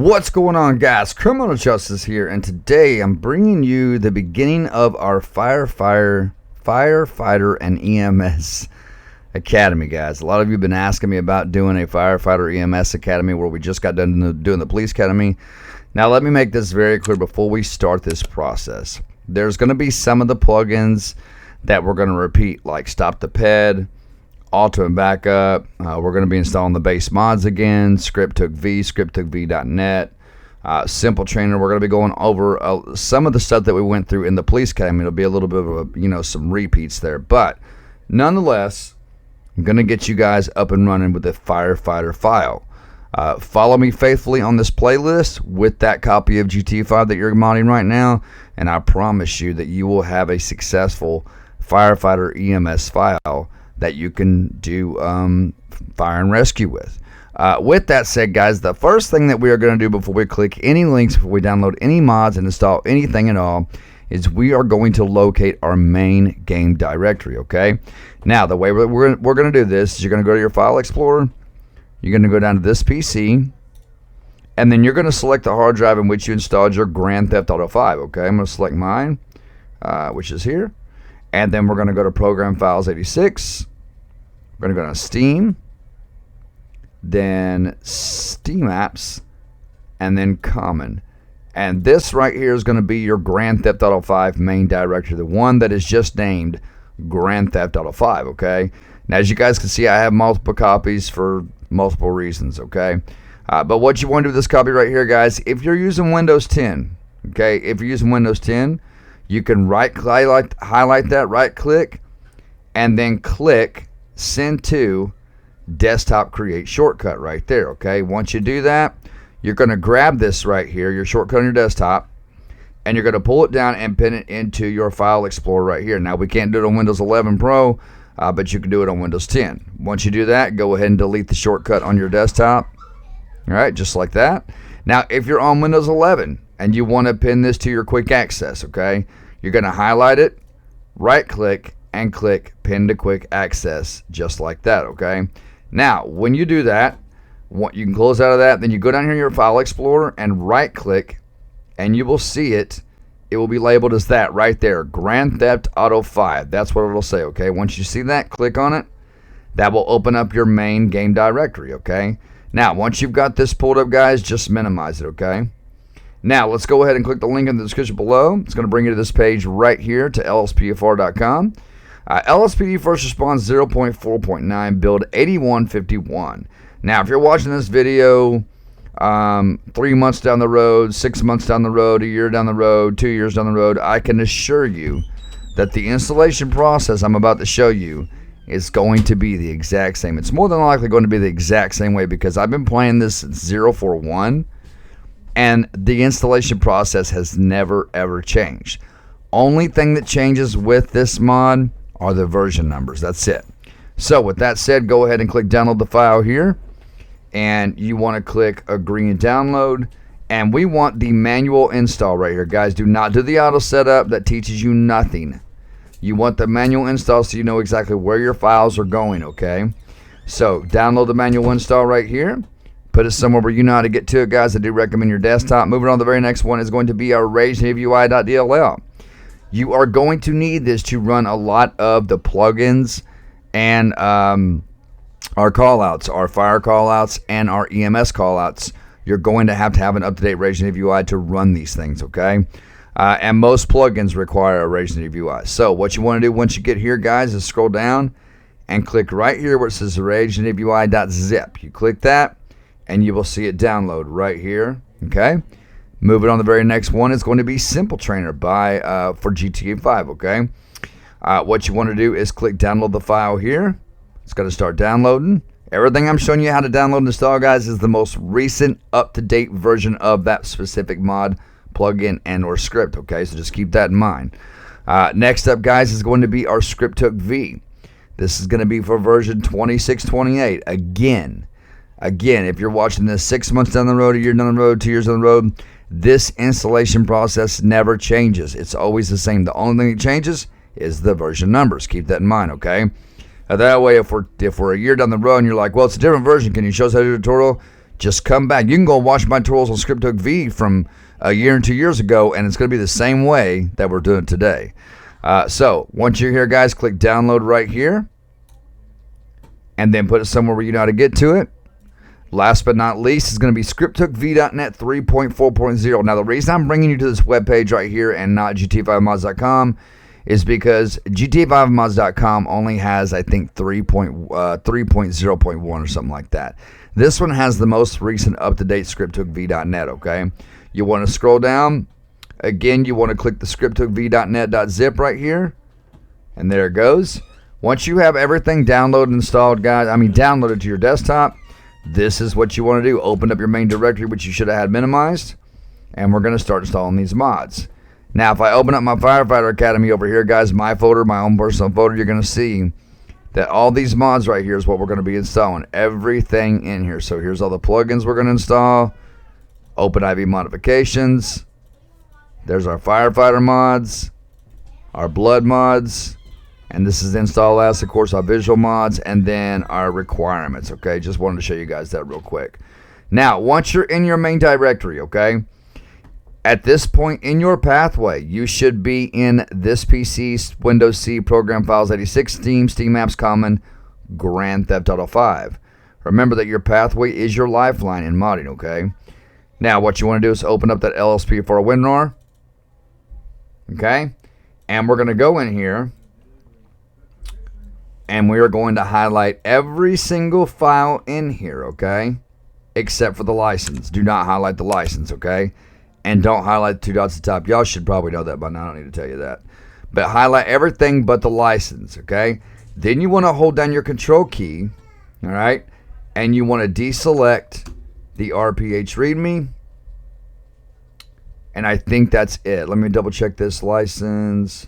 What's going on, guys? Criminal Justice here, and today I'm bringing you the beginning of our FireFighter and EMS Academy, guys. A lot of you have been asking me about doing a Firefighter EMS Academy where we just got done doing the Police Academy. Now, let me make this very clear before we start this process. There's going to be some of the plugins that we're going to repeat, like Stop the Ped, Auto and Backup. We're going to be installing the base mods again, ScriptHookV, ScriptHookV.net, Simple Trainer. We're going to be going over some of the stuff that we went through in the Police Academy. It'll be a little bit of a, some repeats there, but nonetheless, I'm going to get you guys up and running with the FireFighter file. Follow me faithfully on this playlist with that copy of GT5 that you're modding right now, and I promise you that you will have a successful FireFighter EMS file that you can do fire and rescue with. With that said, guys, the first thing that we are going to do before we click any links, before we download any mods and install anything at all, is we are going to locate our main game directory, okay? Now, the way we're going to do this is you're going to go to your File Explorer, you're going to go down to this PC, and then you're going to select the hard drive in which you installed your Grand Theft Auto 5, okay? I'm going to select mine, which is here. And then we're going to go to Program Files 86. We're going to go to Steam. Then Steam Apps. And then Common. And this right here is going to be your Grand Theft Auto 5 main directory. The one that is just named Grand Theft Auto 5, okay? Now, as you guys can see, I have multiple copies for multiple reasons, okay? But what you want to do with this copy right here, guys, if you're using Windows 10, okay? If you're using Windows 10, you can highlight that, right click, and then click Send to Desktop Create Shortcut right there, okay? Once you do that, you're going to grab this right here, your shortcut on your desktop, and you're going to pull it down and pin it into your File Explorer right here. Now, we can't do it on Windows 11 Pro, but you can do it on Windows 10. Once you do that, go ahead and delete the shortcut on your desktop, all right, just like that. Now, if you're on Windows 11 and you want to pin this to your quick access, okay, you're going to highlight it, right click, and click pin to quick access, just like that, okay? Now, when you do that, you can close out of that, then you go down here in your File Explorer and right click, and you will see it. It will be labeled as that right there, Grand Theft Auto 5. That's what it'll say, okay? Once you see that, click on it. That will open up your main game directory, okay? Now, once you've got this pulled up, guys, just minimize it, okay? Now, let's go ahead and click the link in the description below. It's going to bring you to this page right here to LSPDFR.com. LSPDFR response 0.4.9, build 8151. Now, if you're watching this video 3 months down the road, 6 months down the road, a year down the road, 2 years down the road, I can assure you that the installation process I'm about to show you is going to be the exact same. It's more than likely going to be the exact same way because I've been playing this since 041. And the installation process has never ever changed. Only thing that changes with this mod are the version numbers. That's it. So with that said, go ahead and click download the file here. And you want to click agree and download. And we want the manual install right here. Guys, do not do the auto setup. That teaches you nothing. You want the manual install so you know exactly where your files are going, okay? So download the manual install right here. Put it somewhere where you know how to get to it, guys. I do recommend your desktop. Moving on, the very next one is going to be our RageNativeUI.dll. You are going to need this to run a lot of the plugins and our callouts, our fire callouts, and our EMS callouts. You're going to have an up-to-date RageNativeUI to run these things, okay? And most plugins require a RageNativeUI. So what you want to do once you get here, guys, is scroll down and click right here where it says RageNativeUI.zip. You click that, and you will see it download right here, okay? Moving on, the very next one is going to be Simple Trainer for GTA 5, okay? What you want to do is click download the file here. It's going to start downloading. Everything I'm showing you how to download and install, guys, is the most recent up-to-date version of that specific mod, plugin, and or script, okay? So just keep that in mind. Next up, guys, is going to be our ScriptHookV. This is going to be for version 2628. Again, if you're watching this 6 months down the road, a year down the road, 2 years down the road, this installation process never changes. It's always the same. The only thing that changes is the version numbers. Keep that in mind, okay? That way, if we're a year down the road and you're like, well, it's a different version, can you show us how to do a tutorial? just come back. You can go watch my tutorials on ScriptHookV from a year and 2 years ago, and it's going to be the same way that we're doing today. So once you're here, guys, click download right here, and then put it somewhere where you know how to get to it. Last but not least is going to be ScriptHookVDotNet 3.4.0. Now, the reason I'm bringing you to this webpage right here and not GTA5mods.com is because GTA5mods.com only has, I think, 3.0.1 or something like that. This one has the most recent up-to-date ScriptHookV.net, okay? You want to scroll down. Again, you want to click the ScriptHookV.net.zip right here, and there it goes. Once you have everything downloaded and installed, guys, downloaded to your desktop, this is what you want to do. Open up your main directory, which you should have had minimized, and we're going to start installing these mods. Now, if I open up my FireFighter Academy over here, guys, my folder, my own personal folder, you're going to see that all these mods right here is what we're going to be installing. Everything in here. So here's all the plugins we're going to install. OpenIV modifications. There's our firefighter mods, our blood mods, and this is the install as, of course, our visual mods, and then our requirements, okay? Just wanted to show you guys that real quick. Now, once you're in your main directory, okay, at this point in your pathway, you should be in this PC, Windows C, Program Files 86, Steam Apps Common, Grand Theft Auto 5. Remember that your pathway is your lifeline in modding, okay? Now, what you want to do is open up that LSPDFR WinRAR. Okay, and we're going to go in here, and we are going to highlight every single file in here, okay, except for the license. Do not highlight the license, okay, and don't highlight the 2 dots at the top. Y'all should probably know that by now. I don't need to tell you that, but highlight everything but the license, okay. Then you want to hold down your control key, all right, and you want to deselect the RPH README. And I think that's it. Let me double check this license.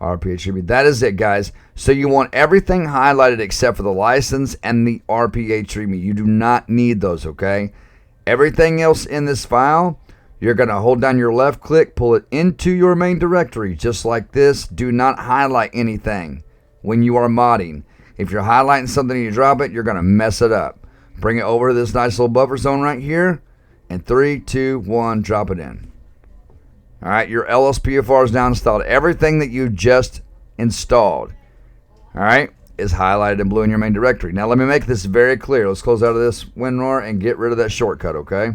RPH. That is it, guys. So you want everything highlighted except for the license and the RPH README. You do not need those, okay? Everything else in this file, you're going to hold down your left click, pull it into your main directory, just like this. Do not highlight anything when you are modding. If you're highlighting something and you drop it, you're going to mess it up. Bring it over to this nice little buffer zone right here. And 3, 2, 1, drop it in. All right, your LSPDFR is now installed. Everything that you just installed, all right, is highlighted in blue in your main directory. Now, let me make this very clear. Let's close out of this WinRAR and get rid of that shortcut, okay?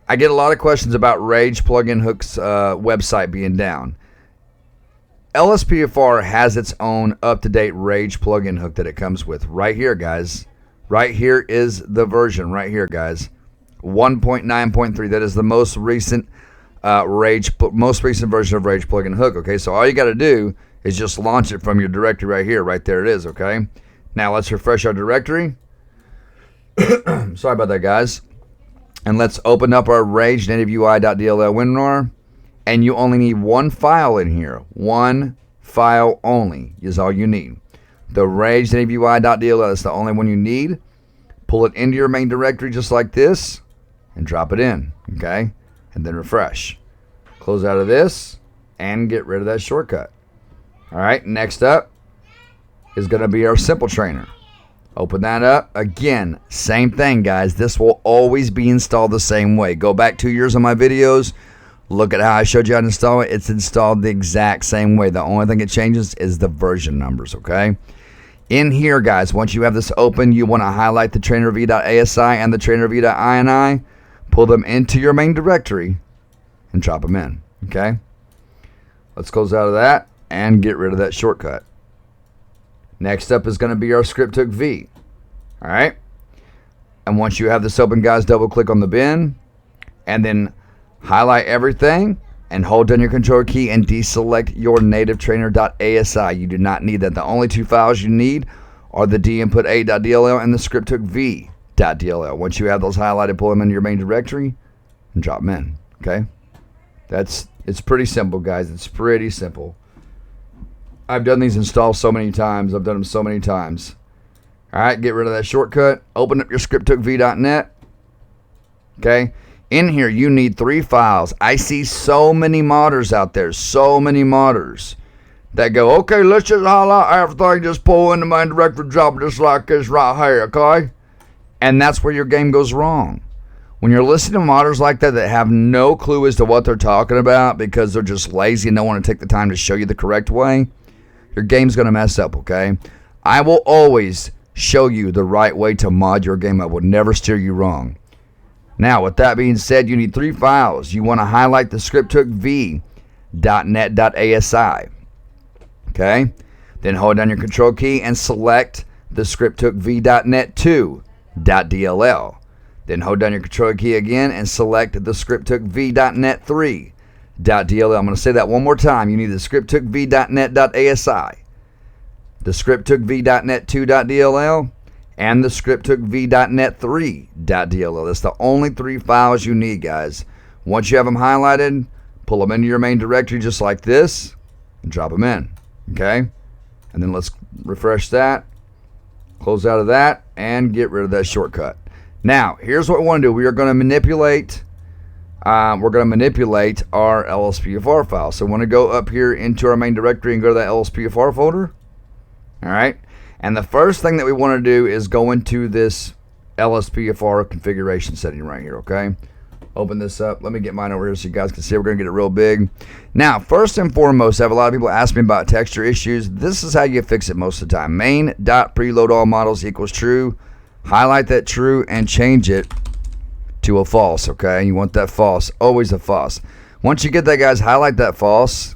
I get a lot of questions about Rage Plugin Hook's website being down. LSPDFR has its own up-to-date Rage plugin hook that it comes with right here, guys. Right here is the version right here, guys. 1.9.3. That is the most recent version of Rage plugin hook. Okay, so all you got to do is just launch it from your directory right here. Right there it is. Okay. Now let's refresh our directory. Sorry about that, guys. And let's open up our RageNativeUI.dll WinRAR. And you only need one file in here. One file only is all you need. The RageNativeUI.dll is the only one you need. Pull it into your main directory just like this and drop it in, okay? And then refresh. Close out of this and get rid of that shortcut. All right, next up is going to be our simple trainer. Open that up. Again, same thing, guys. This will always be installed the same way. Go back 2 years on my videos. Look at how I showed you how to install it. It's installed the exact same way. The only thing it changes is the version numbers, okay? In here, guys, once you have this open, you want to highlight the trainerv.asi and the trainerv.ini. Pull them into your main directory and drop them in, okay? Let's close out of that and get rid of that shortcut. Next up is going to be our ScriptHookV, all right? And once you have this open, guys, double-click on the bin and then highlight everything and hold down your control key and deselect your native trainer.asi. You do not need that. The only two files you need are the dinput8.dll and the ScriptHookV.dll. Once you have those highlighted, pull them into your main directory and drop them in, okay? It's pretty simple, guys. It's pretty simple. I've done these installs so many times. I've done them so many times. All right, get rid of that shortcut. Open up your ScriptHookV.net, okay? In here, you need 3 files. I see so many modders out there, so many modders that go, okay, let's just highlight everything, just pull in the main directory, drop it just like this right here, okay? And that's where your game goes wrong. When you're listening to modders like that have no clue as to what they're talking about because they're just lazy and don't want to take the time to show you the correct way, your game's going to mess up, okay? I will always show you the right way to mod your game. I will never steer you wrong. Now, with that being said, you need 3 files. You want to highlight the ScriptHookV.net.asi. Okay? Then hold down your control key and select the ScriptHookV.net2.dll. Then hold down your control key again and select the ScriptHookV.net3.dll. I'm going to say that one more time. You need the ScriptHookV.net.asi, the ScriptHookV.net2.dll, and the ScriptHookV.net3.dll. That's the only 3 files you need, guys. Once you have them highlighted, pull them into your main directory just like this and drop them in. Okay? And then let's refresh that, close out of that, and get rid of that shortcut. Now, here's what we want to do. We are going to manipulate our LSPDFR file. So we want to go up here into our main directory and go to that LSPDFR folder. All right. And the first thing that we want to do is go into this LSPDFR configuration setting right here. Okay. Open this up. Let me get mine over here so you guys can see. We're going to get it real big. Now, first and foremost, I have a lot of people ask me about texture issues. This is how you fix it most of the time. Main.preload all models equals true. Highlight that true and change it to a false, okay? You want that false, always a false. Once you get that, guys, highlight that false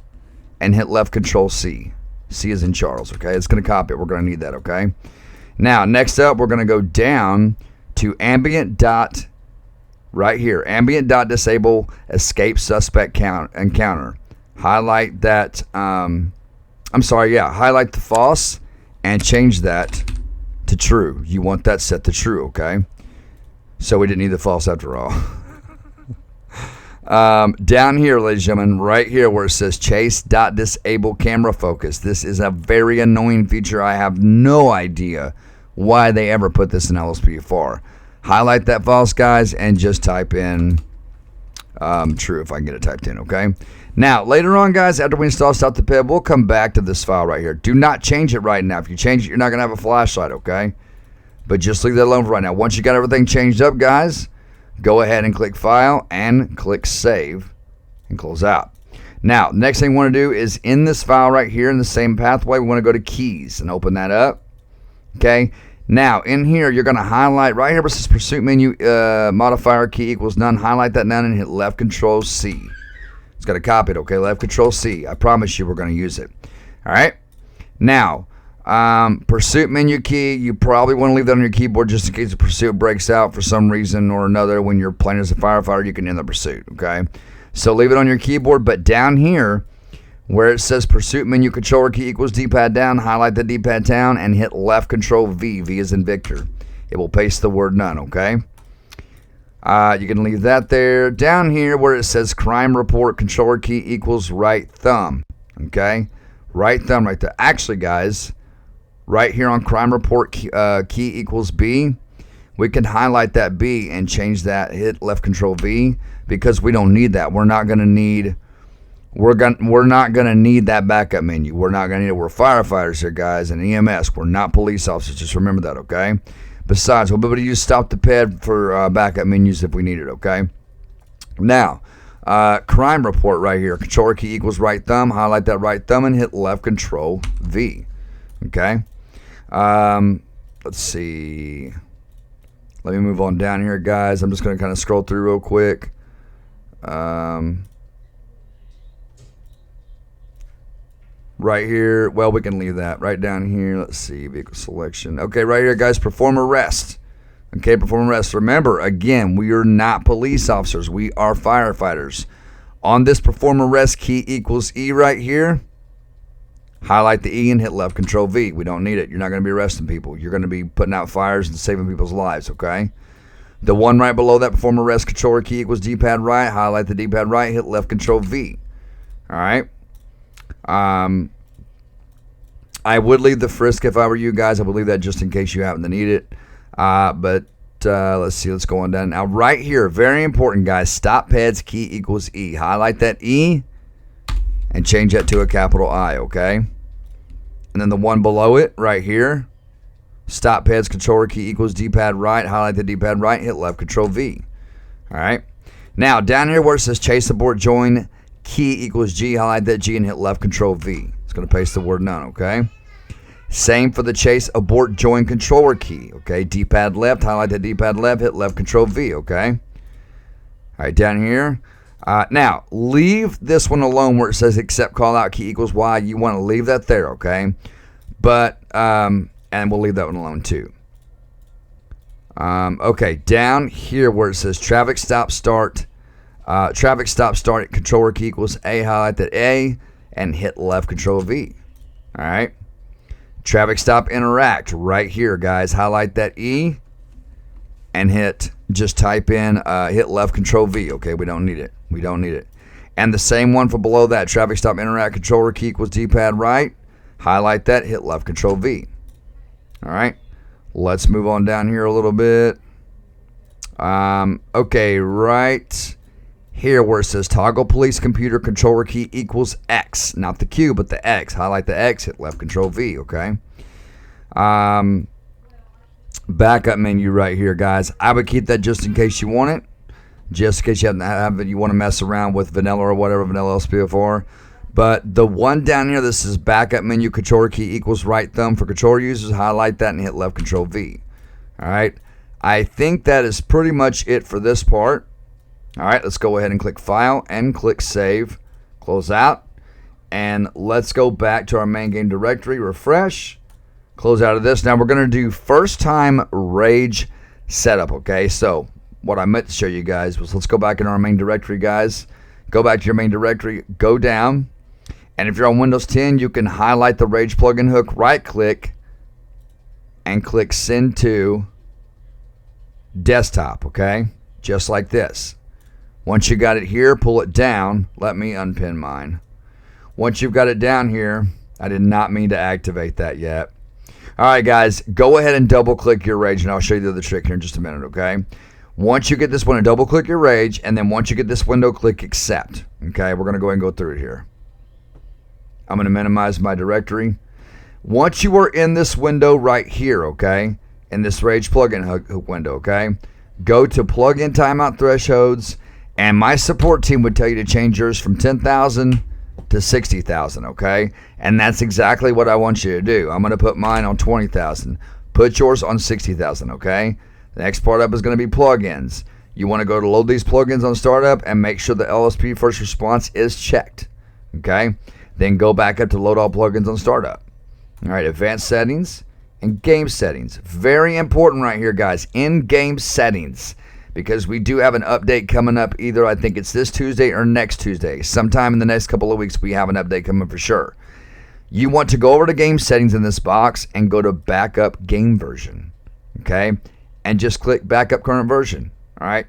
and hit left control C. C is in Charles, okay? It's going to copy it. We're going to need that, okay? Now, next up, we're going to go down to ambient dot, right here, ambient dot disable escape suspect encounter. Highlight that, highlight the false and change that to true. You want that set to true, okay? So we didn't need the false after all. Down here, ladies and gentlemen, right here where it says chase.disable camera focus. This is a very annoying feature. I have no idea why they ever put this in LSPDFR. Highlight that false, guys, and just type in true if I can get it typed in, okay? Now, later on, guys, after we install Stop the Pib, we'll come back to this file right here. Do not change it right now. If you change it, you're not going to have a flashlight, okay? But just leave that alone for right now. Once you got everything changed up, guys, go ahead and click File and click Save and close out. Now, next thing we want to do is in this file right here in the same pathway, we want to go to Keys and open that up, okay? Now, in here, you're going to highlight right here where it says Pursuit Menu Modifier Key equals None. Highlight that none and hit Left Control C. It's got to copy it, okay? Left Control C. I promise you we're going to use it. All right? Now, Pursuit Menu Key, you probably want to leave that on your keyboard just in case the pursuit breaks out for some reason or another. When you're playing as a firefighter, you can end the pursuit, okay? So leave it on your keyboard, but down here where it says Pursuit Menu Controller Key equals D-pad down, highlight the D-pad down and hit Left Control V. V is in Victor. It will paste the word none, okay? You can leave that there. Down here where it says Crime Report Controller Key equals right thumb, okay? Right thumb right there. Actually, guys, right here on Crime Report key equals B, we can highlight that B and change that, hit Left Control V, because we don't need that. We're not going to need that backup menu. We're not going to need it. We're firefighters here, guys, and EMS. We're not police officers. Just remember that, okay? Besides, we'll be able to use Stop the Ped for backup menus if we need it, okay? Now, Crime Report right here. Controller key equals right thumb. Highlight that right thumb and hit Left Control V, okay? Let's see. Let me move on down here, guys. I'm just going to kind of scroll through real quick. Right here, well, we can leave that right down here. Let's see, vehicle selection. Okay, right here, guys, perform arrest. Okay, perform arrest. Remember, again, we are not police officers. We are firefighters. On this perform arrest key equals E right here, highlight the E and hit Left Control V. We don't need it. You're not going to be arresting people. You're going to be putting out fires and saving people's lives, okay? The one right below that, perform arrest controller key equals D-pad right. Highlight the D-pad right, hit Left Control V. All right? I would leave the frisk if I were you guys. I would leave that just in case you happen to need it. But let's see. Let's go on down. Now, right here, very important, guys. Stop pads key equals E. Highlight that E and change that to a capital I, okay? And then the one below it, right here, Stop pads controller key equals D-pad right. Highlight the D-pad right. Hit left control V. All right. Now down here where it says chase abort join key equals G. Highlight that G and hit left control V. It's going to paste the word none. Okay. Same for the chase abort join controller key. Okay. D-pad left. Highlight the D-pad left. Hit left control V. Okay. All right. Down here. Now leave this one alone where it says except call out key equals Y. You want to leave that there. Okay. But and we'll leave that one alone too. Okay, down here where it says traffic stop start controller key equals A, highlight that A and hit left control V. All right. Traffic stop interact right here, guys. Highlight that E and just type in, hit left control V. Okay, we don't need it. We don't need it. And the same one for below that, traffic stop interact controller key equals D-pad right. Highlight that, hit left control V. All right, let's move on down here a little bit. Okay, right here where it says toggle police computer controller key equals X, not the Q, but the X. Highlight the X, hit left control V, okay? Backup menu right here, guys. I would keep that just in case you want it. Just in case you you want to mess around with vanilla or whatever, vanilla LSPDFR. But the one down here, this is backup menu controller key equals right thumb for controller users. Highlight that and hit left control V. All right. I think that is pretty much it for this part. All right. Let's go ahead and click File and click Save. Close out. And let's go back to our main game directory. Refresh. Close out of this. Now we're going to do first time Rage setup. Okay. So what I meant to show you guys was let's go back in our main directory, guys. Go back to your main directory. Go down. And if you're on Windows 10, you can highlight the Rage plugin hook, right click, and click Send to Desktop, okay? Just like this. Once you got it here, pull it down. Let me unpin mine. Once you've got it down here, I did not mean to activate that yet. All right, guys, go ahead and double click your Rage, and I'll show you the other trick here in just a minute, okay? Once you get this one, double click your Rage, and then once you get this window, click Accept, okay? We're going to go ahead and go through it here. I'm going to minimize my directory. Once you are in this window right here, okay, in this Rage plugin hook window, okay, go to plugin timeout thresholds, and my support team would tell you to change yours from 10,000 to 60,000, okay, and that's exactly what I want you to do. I'm going to put mine on 20,000. Put yours on 60,000, okay. The next part up is going to be plugins. You want to go to load these plugins on startup and make sure the LSP first response is checked, okay. Then go back up to load all plugins on startup. All right, advanced settings and game settings. Very important right here, guys, in game settings, because we do have an update coming up either, I think it's this Tuesday or next Tuesday. Sometime in the next couple of weeks, we have an update coming for sure. You want to go over to game settings in this box and go to backup game version, okay? And just click backup current version, all right?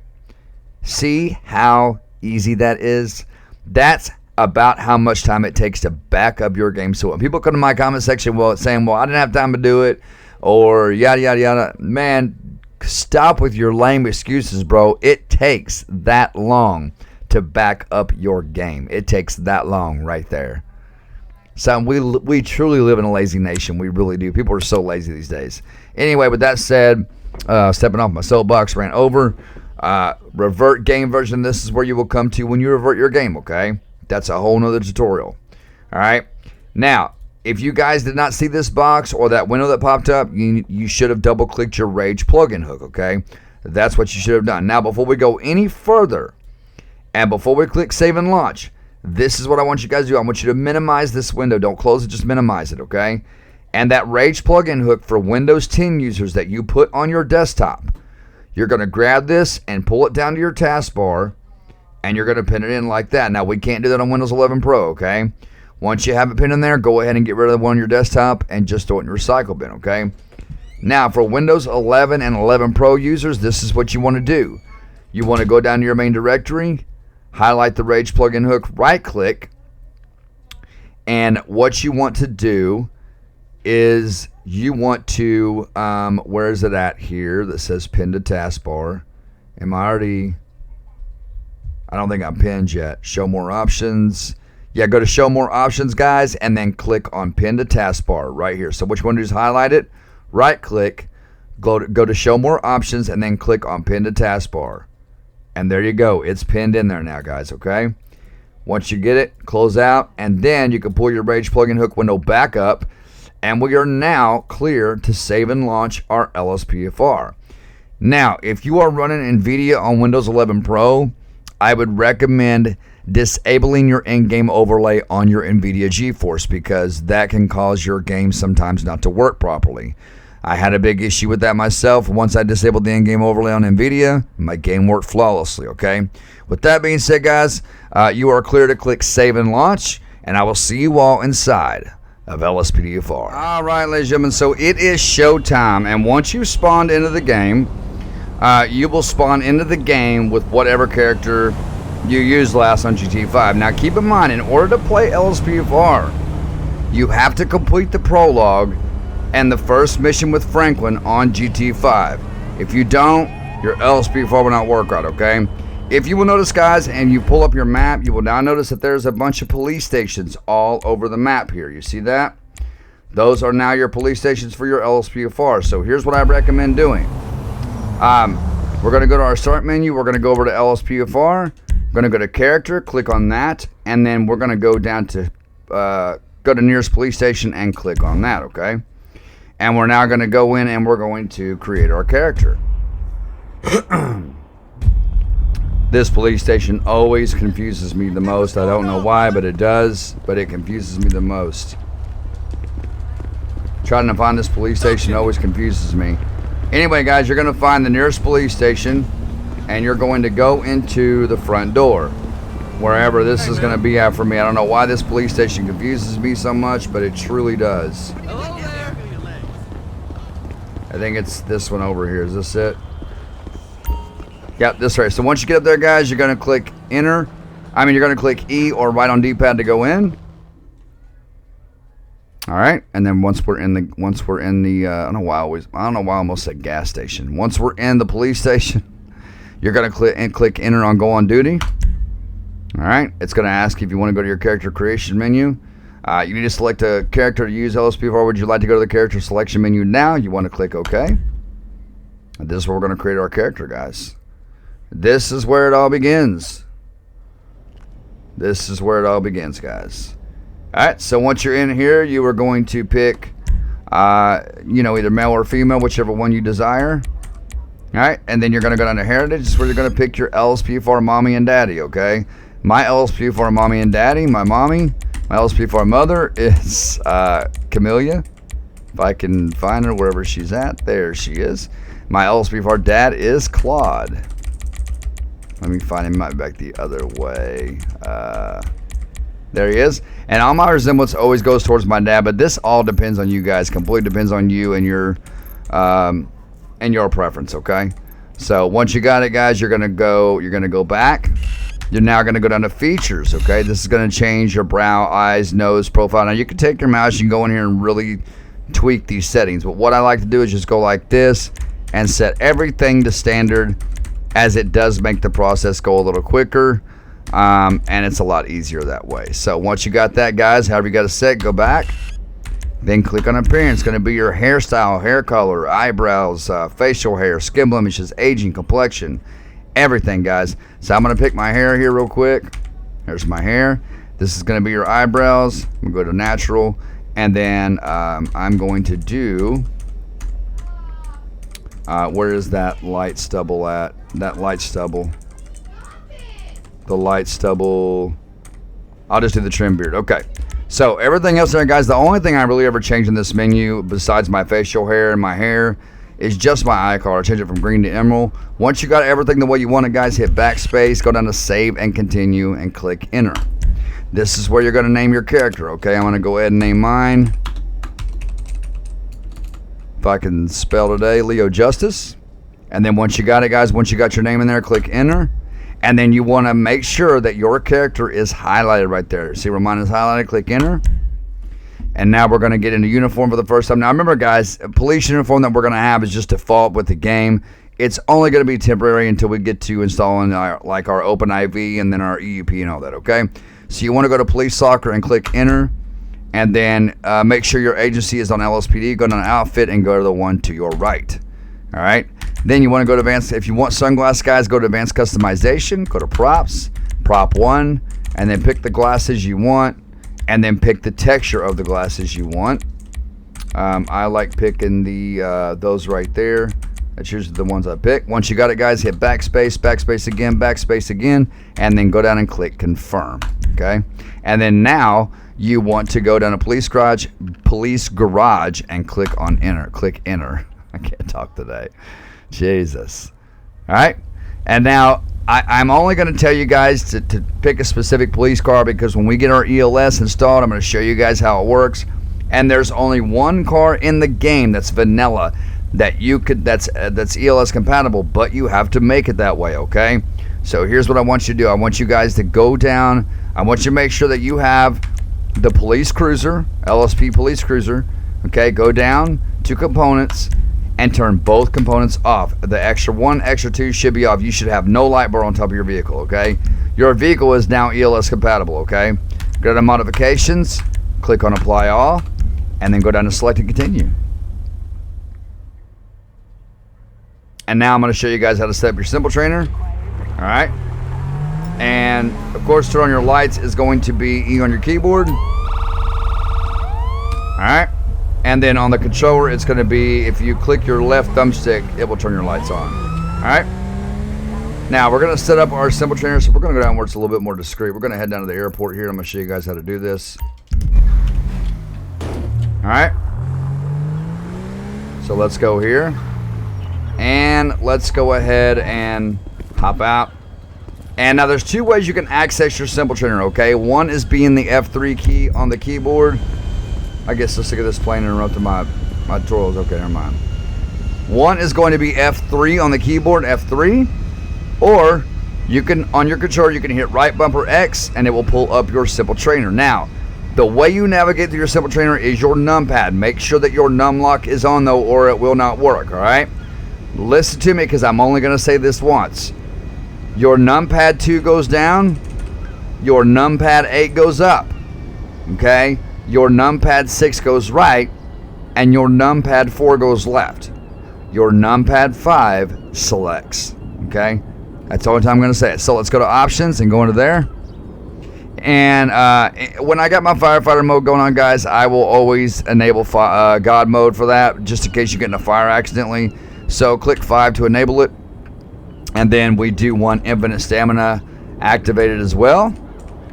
See how easy that is? That's about how much time it takes to back up your game. So when people come to my comment section saying, well, I didn't have time to do it, or yada, yada, yada, man, stop with your lame excuses, bro. It takes that long to back up your game. It takes that long right there. So we truly live in a lazy nation. We really do. People are so lazy these days. Anyway, with that said, stepping off my soapbox, ran over. Revert game version. This is where you will come to when you revert your game, okay? That's a whole nother tutorial. All right. Now, if you guys did not see this box or that window that popped up, you should have double clicked your Rage plugin hook, okay? That's what you should have done. Now, before we go any further, and before we click save and launch, this is what I want you guys to do. I want you to minimize this window. Don't close it, just minimize it, okay? And that Rage plugin hook for Windows 10 users that you put on your desktop, you're going to grab this and pull it down to your taskbar, and you're going to pin it in like that. Now, we can't do that on Windows 11 Pro, okay? Once you have it pinned in there, go ahead and get rid of the one on your desktop and just throw it in your recycle bin, okay? Now, for Windows 11 and 11 Pro users, this is what you want to do. You want to go down to your main directory, highlight the Rage plugin hook, right-click, and what you want to do is you want to, where is it at here that says pin to taskbar? Am I already... I don't think I'm pinned yet. Show more options. Yeah, go to show more options, guys, and then click on pin to taskbar right here. So what you want to do is highlight it, right click, go to show more options, and then click on pin to taskbar. And there you go. It's pinned in there now, guys, okay? Once you get it, close out, and then you can pull your Rage plugin hook window back up, and we are now clear to save and launch our LSPDFR. Now, if you are running NVIDIA on Windows 11 Pro, I would recommend disabling your in-game overlay on your NVIDIA GeForce, because that can cause your game sometimes not to work properly. I had a big issue with that myself. Once I disabled the in-game overlay on NVIDIA, my game worked flawlessly, okay? With that being said, guys, you are clear to click Save and Launch, and I will see you all inside of LSPDFR. All right, ladies and gentlemen, so it is showtime, and once you spawned into the game, you will spawn into the game with whatever character you used last on GT5. Now, keep in mind, in order to play LSPDFR, you have to complete the prologue and the first mission with Franklin on GT5. If you don't, your LSPDFR will not work right, okay? If you will notice, guys, and you pull up your map, you will now notice that there's a bunch of police stations all over the map here. You see that? Those are now your police stations for your LSPDFR. So here's what I recommend doing. We're going to go to our start menu. We're going to go over to LSPDFR. We're going to go to character, click on that, and then we're going to go down to go to nearest police station and click on that, okay? And we're now going to go in and we're going to create our character. This police station always confuses me the most. I don't know why, but it does. But it confuses me the most. Trying to find this police station always confuses me. Anyway, guys, you're going to find the nearest police station, and you're going to go into the front door, wherever this is going to be at for me. I don't know why this police station confuses me so much, but it truly does. I think it's this one over here. Is this it? Yep, this right. So once you get up there, guys, you're going to click enter. You're going to click E or right on D-pad to go in. All right, and then once we're in the I don't know why I almost said gas station. Once we're in the police station, you're going to click enter on go on duty. All right, it's going to ask if you want to go to your character creation menu. You need to select a character to use LSPDFR. Would you like to go to the character selection menu now? You want to click OK. And this is where we're going to create our character, guys. This is where it all begins. This is where it all begins, guys. Alright, so once you're in here, you are going to pick, either male or female, whichever one you desire. Alright, and then you're going to go down to Heritage. This is where you're going to pick your LSPDFR mommy and daddy, okay? My LSPDFR mommy and daddy, my LSPDFR mother is Camellia. If I can find her wherever she's at, there she is. My LSPDFR dad is Claude. Let me find him back the other way. There he is. And all my resemblance always goes towards my dad, but this all depends on you guys. Completely depends on you and your preference, okay? So once you got it, guys, you're gonna go back. You're now gonna go down to features, okay? This is gonna change your brow, eyes, nose, profile. Now you can take your mouse, you can go in here and really tweak these settings, but what I like to do is just go like this and set everything to standard, as it does make the process go a little quicker. And it's a lot easier that way. So once you got that, guys, however you got it set, go back, then click on appearance. It's going to be your hairstyle, hair color, eyebrows, facial hair, skin blemishes, aging, complexion, everything, guys. So I'm going to pick my hair here real quick. Here's my hair. This is going to be your eyebrows. I'm going to go to natural, and then I'm going to do where is that light stubble at? That light stubble. The light stubble. I'll just do the trim beard. Okay. So everything else there, guys, the only thing I really ever changed in this menu besides my facial hair and my hair is just my eye color. I changed it from green to emerald. Once you got everything the way you want it, guys, hit backspace, go down to save and continue, and click enter. This is where you're going to name your character, okay? I'm going to go ahead and name mine. If I can spell today, Leo Justice. And then once you got it, guys, once you got your name in there, click enter. And then you want to make sure that your character is highlighted right there. See where mine is highlighted? Click enter. And now we're going to get into uniform for the first time. Now remember, guys, police uniform that we're going to have is just default with the game. It's only going to be temporary until we get to installing our OpenIV and then our EUP and all that, okay? So you want to go to police soccer and click enter. And then make sure your agency is on LSPD. Go down outfit and go to the one to your right. All right. Then you want to go to advanced. If you want sunglass guys, go to advanced customization. Go to props, prop 1, and then pick the glasses you want, and then pick the texture of the glasses you want. I like picking the those right there. That's usually the ones I pick. Once you got it, guys, hit backspace, backspace again, and then go down and click confirm. Okay. And then now you want to go down to police garage, and click on enter. Click enter. I can't talk today. Jesus. All right. And now I'm only going to tell you guys to pick a specific police car, because when we get our ELS installed, I'm going to show you guys how it works. And there's only one car in the game that's vanilla that you could that's ELS compatible, but you have to make it that way, okay? So here's what I want you to do. I want you guys to go down. I want you to make sure that you have the police cruiser, LSP police cruiser, okay? Go down to components and turn both components off. The extra 1, extra 2 should be off. You should have no light bar on top of your vehicle, okay? Your vehicle is now ELS compatible, okay? Go to modifications, click on apply all, and then go down to select and continue. And now I'm going to show you guys how to set up your simple trainer. All right. And of course, turn on your lights is going to be E on your keyboard. All right. And then on the controller, it's going to be, if you click your left thumbstick, it will turn your lights on. All right. Now we're going to set up our simple trainer. So we're going to go down where it's a little bit more discreet. We're going to head down to the airport here. I'm going to show you guys how to do this. All right. So let's go here. And let's go ahead and hop out. And now there's 2 ways you can access your simple trainer, okay? One is being the F3 key on the keyboard. I guess the sick of this plane interrupted my tutorials. Okay, never mind. One is going to be F3 on the keyboard, F3. Or you can, on your controller, you can hit right bumper X and it will pull up your simple trainer. Now, the way you navigate through your simple trainer is your numpad. Make sure that your num lock is on though, or it will not work, all right? Listen to me, because I'm only going to say this once. Your numpad 2 goes down, your numpad 8 goes up, okay? Your numpad 6 goes right, and your numpad 4 goes left. Your numpad 5 selects, okay? That's the only time I'm going to say it. So let's go to options and go into there. And when I got my firefighter mode going on, guys, I will always enable God mode for that, just in case you get in a fire accidentally. So click 5 to enable it. And then we do want infinite stamina activated as well.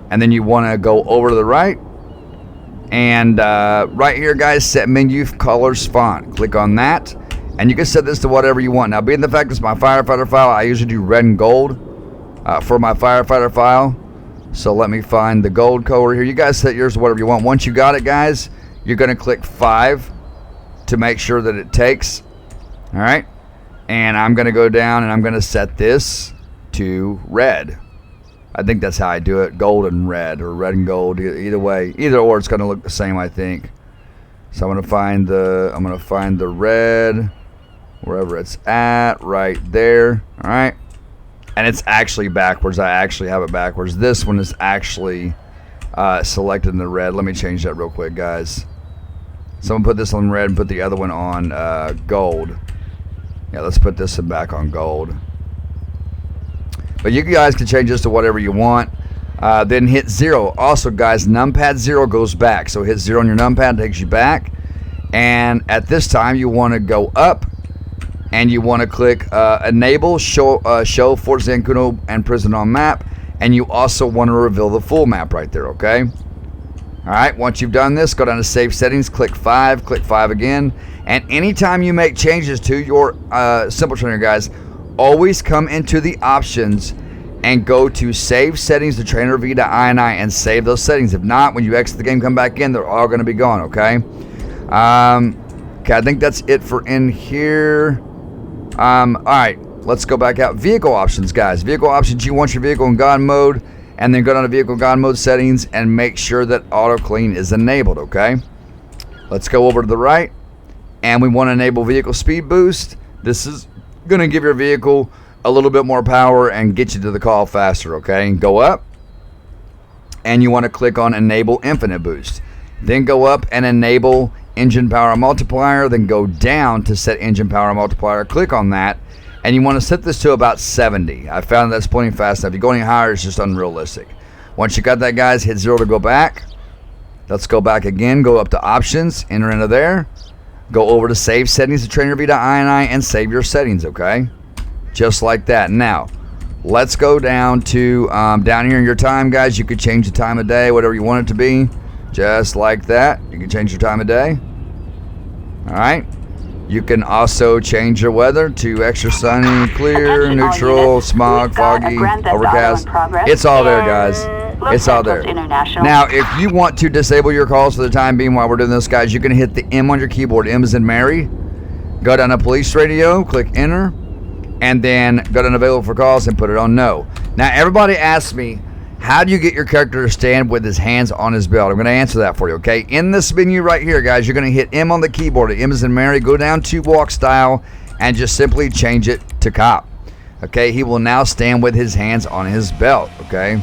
And then you want to go over to the right. And right here, guys, set menu colors font. Click on that. And you can set this to whatever you want. Now, being the fact it's my firefighter file, I usually do red and gold for my firefighter file. So let me find the gold color here. You guys set yours to whatever you want. Once you got it, guys, you're going to click 5 to make sure that it takes. All right. And I'm going to go down and I'm going to set this to red. I think that's how I do it. Gold and red, or red and gold. Either way, either or, it's going to look the same, I think. So I'm going to find the red wherever it's at, right there. All right. And it's actually backwards. I actually have it backwards. This one is actually selected in the red. Let me change that real quick, guys. So I'm going to put this on red and put the other one on gold. Yeah, let's put this one back on gold. But you guys can change this to whatever you want. Then hit 0. Also, guys, numpad 0 goes back. So hit 0 on your numpad, takes you back. And at this time, you want to go up. And you want to click enable show Fort Zancudo and prison on map. And you also want to reveal the full map right there, okay? All right, once you've done this, go down to save settings, click 5 again. And anytime you make changes to your simple trainer, guys, always come into the options and go to save settings to trainerv.ini and save those settings. If not, when you exit the game, come back in, they're all going to be gone, okay? Okay, I think that's it for in here. All right, let's go back out. Vehicle options, guys. Vehicle options, you want your vehicle in God mode, and then go down to vehicle God mode settings and make sure that auto clean is enabled, okay? Let's go over to the right, and we want to enable vehicle speed boost. This is going to give your vehicle a little bit more power and get you to the call faster, okay? And go up, and you want to click on enable infinite boost. then go up and enable engine power multiplier, then go down to set engine power multiplier. Click on that, and you want to set this to about 70. I found that's plenty fast enough. If you go any higher, it's just unrealistic. Once you got that, guys, hit 0 to go back. Let's go back again. Go up to options, enter into there. Go over to save settings to trainerv.ini and save your settings, okay? Just like that. Now, let's go down to down here in your time, guys. You could change the time of day, whatever you want it to be. Just like that. You can change your time of day. All right. You can also change your weather to extra sunny, clear, neutral, smog, foggy, overcast. It's all there, guys. It's all there. Now, if you want to disable your calls for the time being while we're doing this, guys, you can hit the M on your keyboard. M as in Mary. Go down to police radio, click enter, and then go down available for calls and put it on no. Now, everybody asks me, how do you get your character to stand with his hands on his belt? I'm going to answer that for you, okay? In this menu right here, guys, you're going to hit M on the keyboard. M as in Mary. Go down to walk style and just simply change it to cop. Okay? He will now stand with his hands on his belt, okay?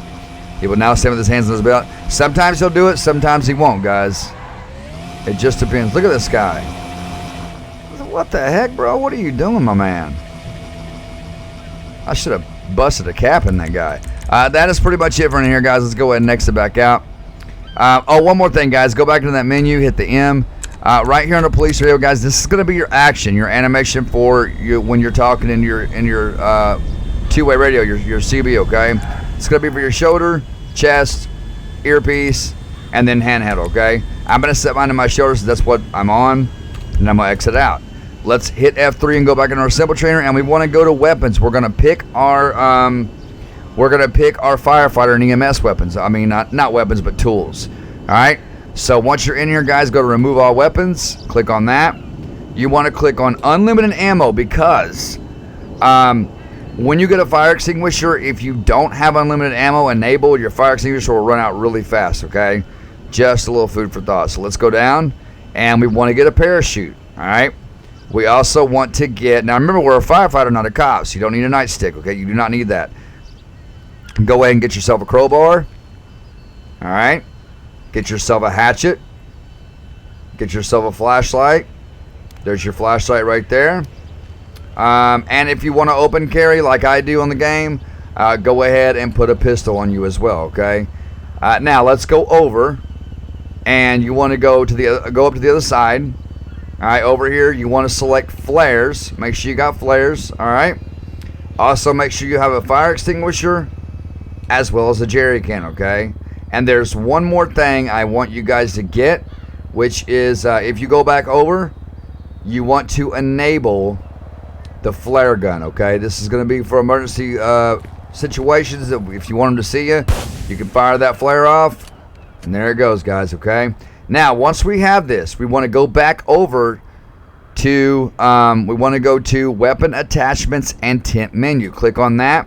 He will now stand with his hands on his belt. Sometimes he'll do it, sometimes he won't, guys. It just depends. Look at this guy. What the heck, bro? What are you doing, my man? I should have busted a cap in that guy. That is pretty much it for in here, guys. Let's go ahead and exit back out. One more thing, guys. Go back into that menu, hit the M. Right here on the police radio, guys, this is going to be your action, your animation for you when you're talking in your two-way radio, your CB, okay? It's going to be for your shoulder, chest, earpiece, and then handheld, okay? I'm going to set mine to my shoulder, so that's what I'm on, and I'm going to exit out. Let's hit F3 and go back into our simple trainer, and we want to go to weapons. We're going to pick our firefighter and EMS weapons. I mean, not weapons, but tools. All right. So once you're in here, guys, go to remove all weapons. Click on that. You want to click on unlimited ammo because when you get a fire extinguisher, if you don't have unlimited ammo enabled, your fire extinguisher will run out really fast. Okay. Just a little food for thought. So let's go down, and we want to get a parachute. All right. We also want to get, now remember, we're a firefighter, not a cop, so you don't need a nightstick. Okay. You do not need that. Go ahead and get yourself a crowbar. All right. Get yourself a hatchet. Get yourself a flashlight. There's your flashlight right there. And if you want to open carry like I do on the game, go ahead and put a pistol on you as well, okay? Now let's go over, and you want to go up to the other side. All right, over here you want to select flares. Make sure you got flares, all right? Also make sure you have a fire extinguisher as well as a jerry can, okay? And there's one more thing I want you guys to get, which is if you go back over, you want to enable the flare gun, okay? This is going to be for emergency situations. If you want them to see you, you can fire that flare off, and there it goes, guys, okay? Now, once we have this, we want to go back over to, weapon attachments and tint menu. Click on that.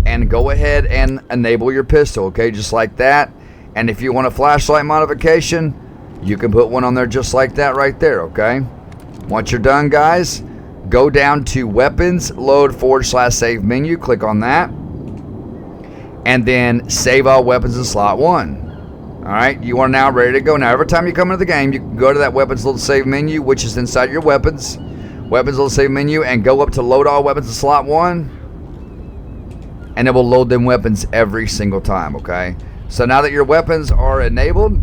And go ahead and enable your pistol, okay, just like that. And if you want a flashlight modification, you can put one on there just like that right there, okay? Once you're done, guys, go down to weapons, load / save menu, click on that, and then save all weapons in slot 1. All right, you are now ready to go. Now, every time you come into the game, you can go to that weapons little save menu, which is inside your weapons little save menu, and go up to load all weapons in slot 1. And it will load them weapons every single time, okay? So now that your weapons are enabled,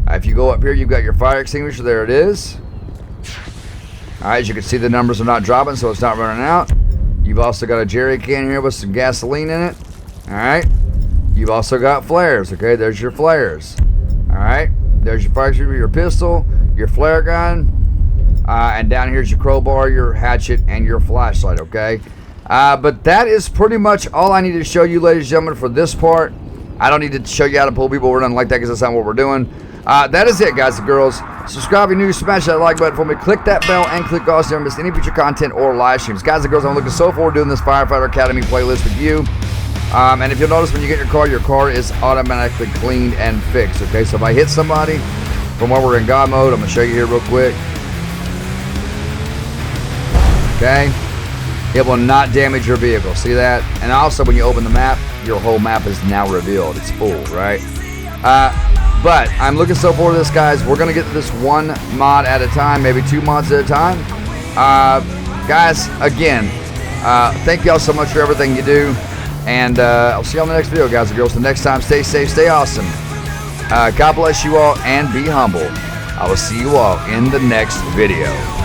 if you go up here, you've got your fire extinguisher. There it is. All right, as you can see, the numbers are not dropping, so it's not running out. You've also got a jerry can here with some gasoline in it. All right. You've also got flares, okay? There's your flares. All right. There's your fire extinguisher, your pistol, your flare gun, and down here's your crowbar, your hatchet, and your flashlight, okay? But that is pretty much all I need to show you, ladies and gentlemen, for this part. I don't need to show you how to pull people or nothing like that because that's not what we're doing. That is it, guys and girls. Subscribe if you're new, smash that like button for me. Click that bell and click also to never miss any future content or live streams. Guys and girls, I'm looking so forward to doing this Firefighter Academy playlist with you. And if you'll notice, when you get your car is automatically cleaned and fixed, okay? So if I hit somebody from where we're in God mode, I'm going to show you here real quick. Okay? It will not damage your vehicle. See that? And also, when you open the map, your whole map is now revealed. It's full, right? But I'm looking so forward to this, guys. We're going to get this one mod at a time, maybe 2 mods at a time. Guys, again, thank y'all so much for everything you do. And I'll see you on the next video, guys and girls. Till next time, stay safe, stay awesome. God bless you all, and be humble. I will see you all in the next video.